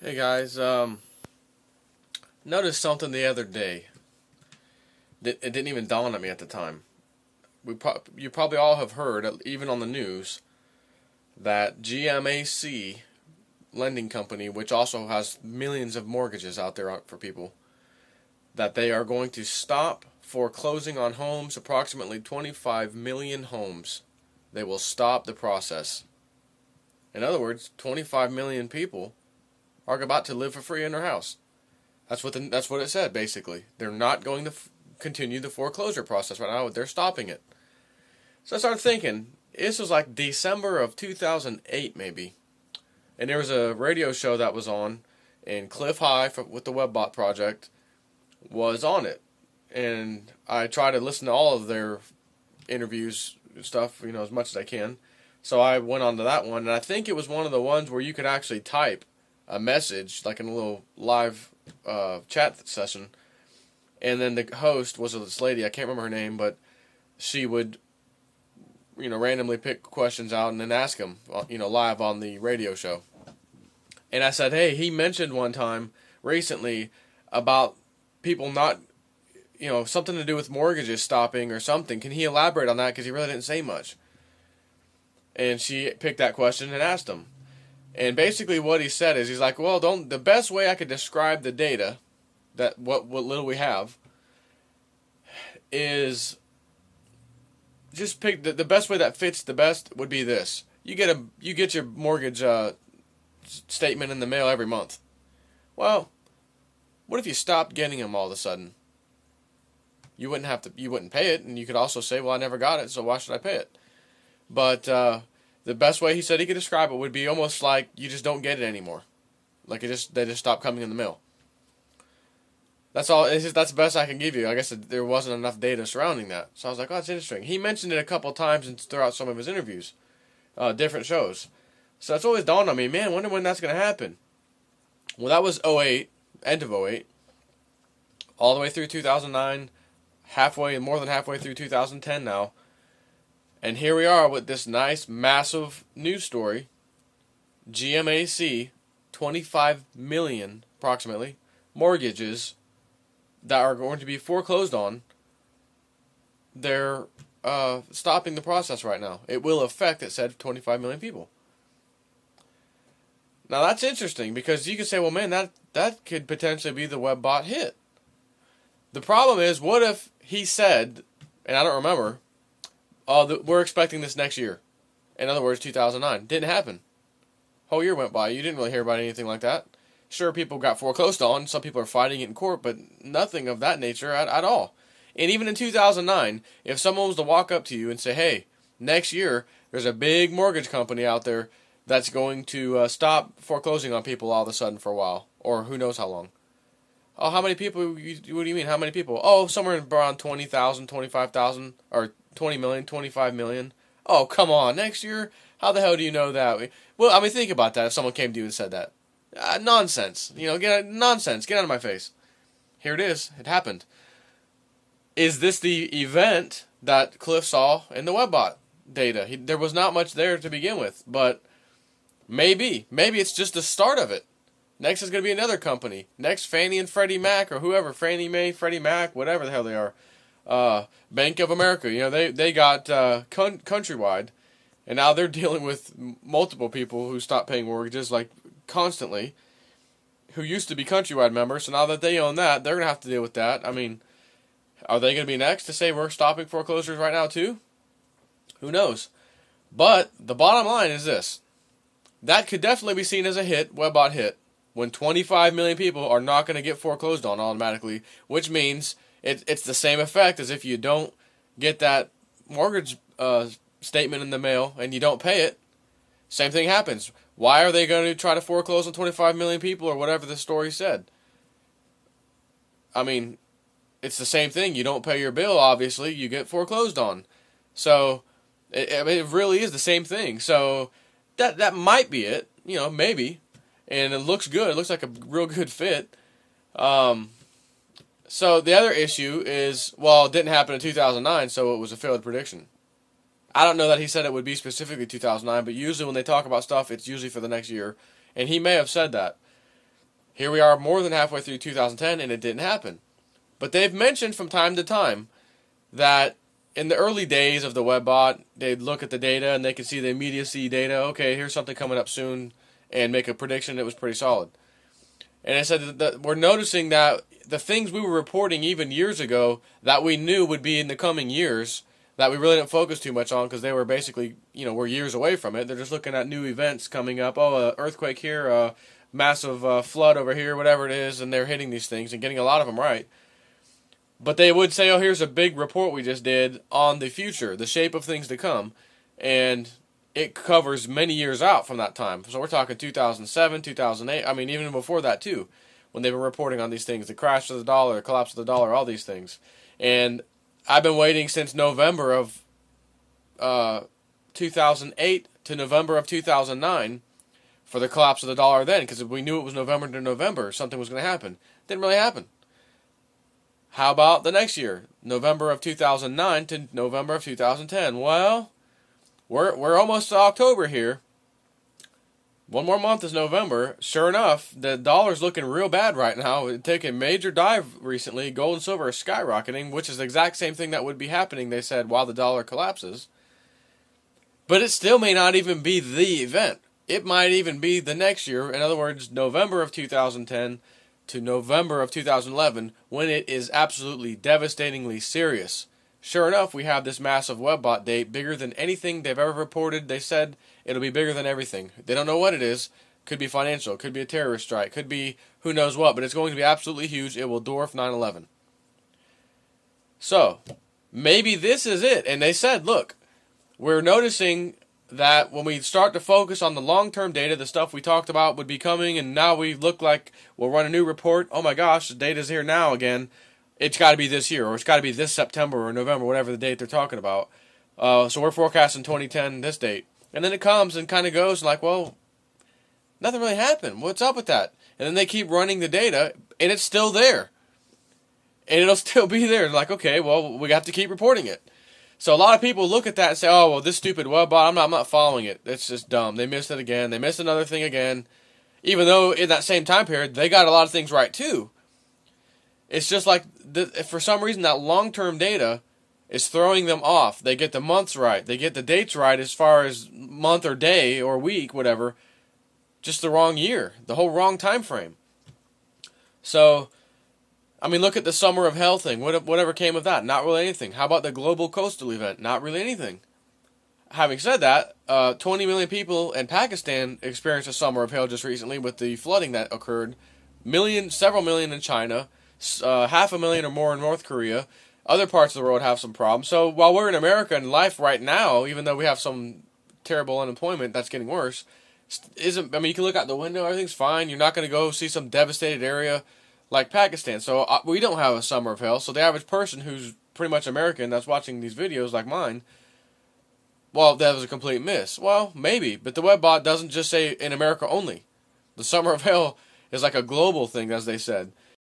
Hey guys, noticed something the other day. It didn't even dawn on me at the time. You probably all have heard, even on the news, that GMAC lending company, which also has millions of mortgages out there for people, that they are going to stop foreclosing on homes, approximately 25 million homes. They will stop the process. In other words, 25 million people are about to live for free in their house. That's what it said, basically. They're not going to continue the foreclosure process right now. They're stopping it. So I started thinking, this was like December of 2008 maybe. And there was a radio show that was on, and Cliff High with the Webbot Project was on it. And I try to listen to all of their interviews and stuff, as much as I can. So I went on to that one, and I think it was one of the ones where you could actually type a message, like in a little live chat session. And then the host was this lady, I can't remember her name, but she would, randomly pick questions out and then ask them, live on the radio show. And I said, hey, he mentioned one time recently about people not, something to do with mortgages stopping or something. Can he elaborate on that? Because he really didn't say much. And she picked that question and asked him. And basically what he said is, he's like, well, the best way I could describe the data, that what little we have, is just pick the best way that fits the best would be this. You get your mortgage statement in the mail every month. Well, what if you stopped getting them all of a sudden? You wouldn't pay it, and you could also say, well, I never got it, so why should I pay it? But the best way he said he could describe it would be almost like you just don't get it anymore. Like they just stop coming in the mail. That's all. That's the best I can give you. I guess there wasn't enough data surrounding that. So I was like, oh, that's interesting. He mentioned it a couple of times throughout some of his interviews, different shows. So that's always dawned on me, man, I wonder when that's going to happen. Well, that was '08, end of '08, all the way through 2009, more than halfway through 2010 now. And here we are with this nice, massive news story. GMAC, 25 million, approximately, mortgages that are going to be foreclosed on. They're stopping the process right now. It will affect, it said, 25 million people. Now that's interesting, because you could say, well, man, that could potentially be the Webbot hit. The problem is, what if he said, and I don't remember, we're expecting this next year. In other words, 2009. Didn't happen. Whole year went by. You didn't really hear about anything like that. Sure, people got foreclosed on. Some people are fighting it in court, but nothing of that nature at all. And even in 2009, if someone was to walk up to you and say, hey, next year, there's a big mortgage company out there that's going to stop foreclosing on people all of a sudden for a while, or who knows how long. Oh, how many people? What do you mean, how many people? Oh, somewhere around 20,000, 25,000, or 20 million, 25 million. Oh, come on, next year? How the hell do you know that? Well, I mean, think about that if someone came to you and said that. Nonsense. Nonsense. Get out of my face. Here it is. It happened. Is this the event that Cliff saw in the Webbot data? There was not much there to begin with, but maybe. Maybe it's just the start of it. Next is going to be another company. Next, Fannie and Freddie Mac, or whoever. Fannie Mae, Freddie Mac, whatever the hell they are. Bank of America. They got Countrywide, and now they're dealing with multiple people who stopped paying mortgages, like, constantly, who used to be Countrywide members. So now that they own that, they're going to have to deal with that. I mean, are they going to be next to say we're stopping foreclosures right now too? Who knows? But the bottom line is this. That could definitely be seen as a hit, Webbot hit, when 25 million people are not going to get foreclosed on automatically, which means it's the same effect as if you don't get that mortgage statement in the mail and you don't pay it. Same thing happens. Why are they going to try to foreclose on 25 million people, or whatever the story said? I mean, it's the same thing. You don't pay your bill, obviously, you get foreclosed on. So, it really is the same thing. So, that might be it, maybe. And it looks good. It looks like a real good fit. So, the other issue is, well, it didn't happen in 2009, so it was a failed prediction. I don't know that he said it would be specifically 2009, but usually when they talk about stuff, it's usually for the next year. And he may have said that. Here we are more than halfway through 2010 and it didn't happen. But they've mentioned from time to time that in the early days of the webbot, they'd look at the data and they could see the immediacy data. Okay, here's something coming up soon, and make a prediction that was pretty solid. And I said that we're noticing that the things we were reporting even years ago that we knew would be in the coming years, that we really didn't focus too much on because they were basically, we're years away from it. They're just looking at new events coming up. Oh, earthquake here, massive flood over here, whatever it is, and they're hitting these things and getting a lot of them right. But they would say, oh, here's a big report we just did on the future, the shape of things to come. And it covers many years out from that time. So we're talking 2007, 2008, I mean, even before that too, when they were reporting on these things, the crash of the dollar, the collapse of the dollar, all these things. And I've been waiting since November of 2008 to November of 2009 for the collapse of the dollar then, because we knew it was November to November, something was going to happen. Didn't really happen. How about the next year, November of 2009 to November of 2010? Well, we're almost to October here. One more month is November. Sure enough, the dollar's looking real bad right now. It took a major dive recently. Gold and silver are skyrocketing, which is the exact same thing that would be happening, they said, while the dollar collapses. But it still may not even be the event. It might even be the next year. In other words, November of 2010 to November of 2011, when it is absolutely devastatingly serious. Sure enough, we have this massive webbot date, bigger than anything they've ever reported. They said it'll be bigger than everything. They don't know what it is. Could be financial, could be a terrorist strike, could be who knows what, but it's going to be absolutely huge. It will dwarf 9/11. So, maybe this is it. And they said, look, we're noticing that when we start to focus on the long-term data, the stuff we talked about would be coming, and now we look like we'll run a new report. Oh my gosh, the data's here now again. It's got to be this year, or it's got to be this September or November, whatever the date they're talking about. So we're forecasting 2010 this date. And then it comes and kind of goes like, well, nothing really happened. What's up with that? And then they keep running the data, and it's still there. And it'll still be there. Like, okay, well, we have to keep reporting it. So a lot of people look at that and say, oh, well, this stupid webbot, I'm not following it. It's just dumb. They missed it again. They missed another thing again. Even though in that same time period, they got a lot of things right too. It's just like, for some reason, that long-term data is throwing them off. They get the months right. They get the dates right as far as month or day or week, whatever. Just the wrong year. The whole wrong time frame. So, I mean, look at the Summer of Hell thing. Whatever came of that? Not really anything. How about the global coastal event? Not really anything. Having said that, 20 million people in Pakistan experienced a Summer of Hell just recently with the flooding that occurred. Several million in China. 500,000 or more in North Korea. Other parts of the world have some problems. So while we're in America and life right now, even though we have some terrible unemployment that's getting worse, you can look out the window, everything's fine. You're not going to go see some devastated area like Pakistan. So we don't have a Summer of Hell. So the average person who's pretty much American that's watching these videos like mine, well, that was a complete miss. Well, maybe, but the webbot doesn't just say in America only. The Summer of Hell is like a global thing, as they said.